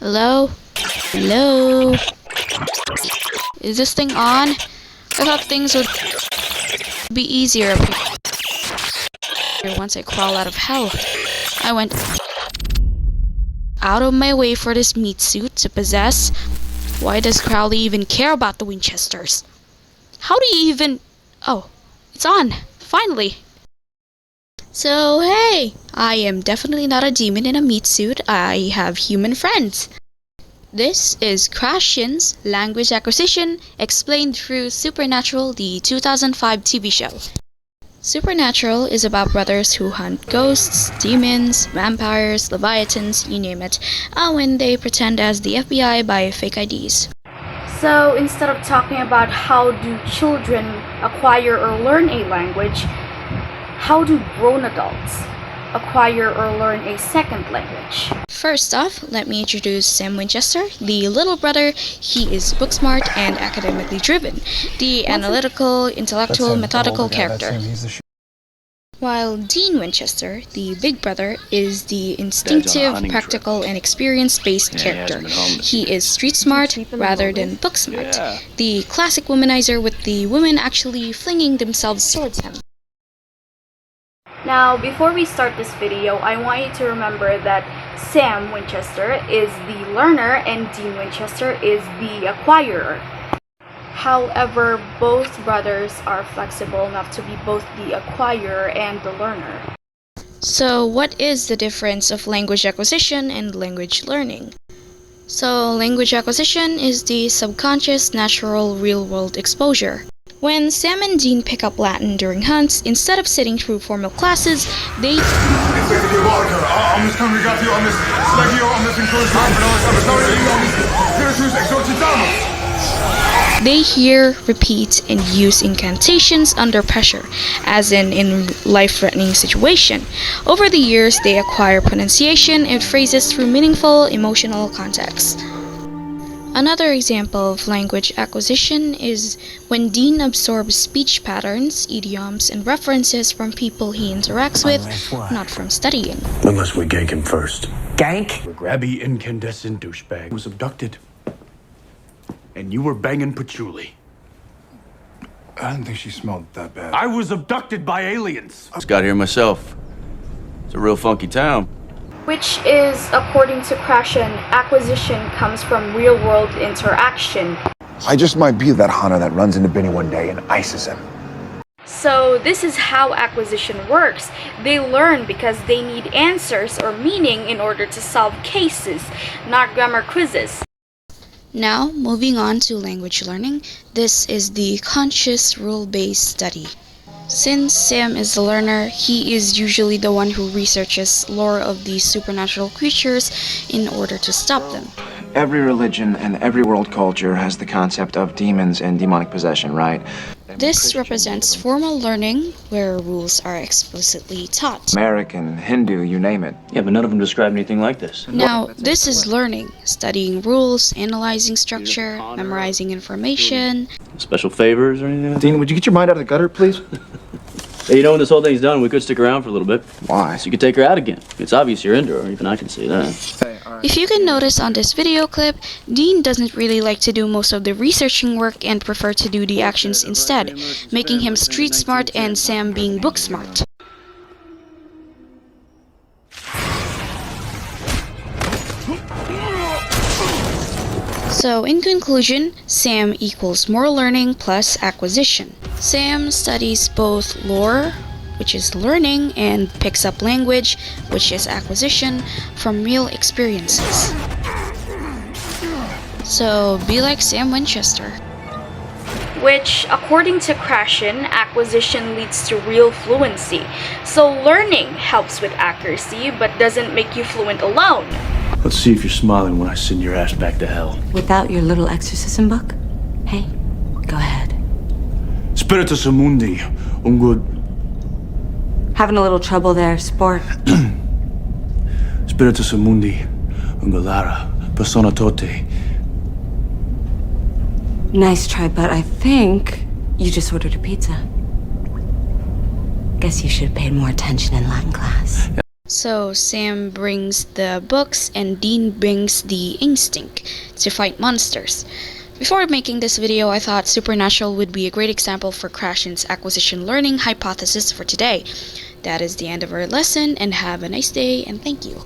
Hello? Hello? Is this thing on? I thought things would be easier up here once I crawl out of hell. I went out of my way for this meat suit to possess. Why does Crowley even care about the Winchesters? How do you even... Oh, it's on. Finally. So, hey, I am definitely not a demon in a meat suit. I have human friends. This is Crashian's Language Acquisition explained through Supernatural, the 2005 TV show. Supernatural is about brothers who hunt ghosts, demons, vampires, leviathans, you name it, when they pretend as the FBI by fake IDs. So instead of talking about how do children acquire or learn a language, how do grown adults acquire or learn a second language? First off, let me introduce Sam Winchester, the little brother. He is book smart and academically driven, the analytical, intellectual, methodical character. While Dean Winchester, the big brother, is the instinctive, practical, and experience-based character. He is street smart rather than book smart, the classic womanizer with the women actually flinging themselves towards him. Now, before we start this video, I want you to remember that Sam Winchester is the learner and Dean Winchester is the acquirer. However, both brothers are flexible enough to be both the acquirer and the learner. So, what is the difference of language acquisition and language learning? So, language acquisition is the subconscious, natural, real-world exposure. When Sam and Dean pick up Latin during hunts, instead of sitting through formal classes, they hear, repeat, and use incantations under pressure, as in life-threatening situation. Over the years, they acquire pronunciation and phrases through meaningful emotional context. Another example of language acquisition is when Dean absorbs speech patterns, idioms, and references from people he interacts with, not from studying. Unless we gank him first. Gank? The grabby, incandescent douchebag was abducted. And you were banging patchouli. I didn't think she smelled that bad. I was abducted by aliens. Just got here myself. It's a real funky town. Which is, according to Crashian, acquisition comes from real-world interaction. I just might be that hunter that runs into Benny one day and ices him. So this is how acquisition works. They learn because they need answers or meaning in order to solve cases, not grammar quizzes. Now, moving on to language learning, this is the conscious rule-based study. Since Sam is the learner, he is usually the one who researches lore of these supernatural creatures in order to stop them. Every religion and every world culture has the concept of demons and demonic possession, right? This represents formal learning, where rules are explicitly taught. American, Hindu, you name it. Yeah, but none of them describe anything like this. Now, this is learning, studying rules, analyzing structure, memorizing information. Special favors or anything? Dean, would you get your mind out of the gutter, please? Hey, you know, when this whole thing's done, we could stick around for a little bit. Why? So you could take her out again. It's obvious you're into her, even I can see that. Hey, all right. If you can notice on this video clip, Dean doesn't really like to do most of the researching work and prefer to do the actions instead, making him street smart and Sam being book smart. So in conclusion, Sam equals more learning plus acquisition. Sam studies both lore, which is learning, and picks up language, which is acquisition, from real experiences. So be like Sam Winchester. Which, according to Crashian, acquisition leads to real fluency. So learning helps with accuracy, but doesn't make you fluent alone. Let's see if you're smiling when I send your ass back to hell. Without your little exorcism book? Hey, go ahead. Spiritus Mundi, good. Having a little trouble there, sport. Spiritus Mundi, Ungalara, Persona Tote. Nice try, but I think you just ordered a pizza. Guess you should have paid more attention in Latin class. So Sam brings the books and Dean brings the instinct to fight monsters. Before making this video, I thought Supernatural would be a great example for Krashen's acquisition learning hypothesis for today. That is the end of our lesson, and have a nice day, and thank you.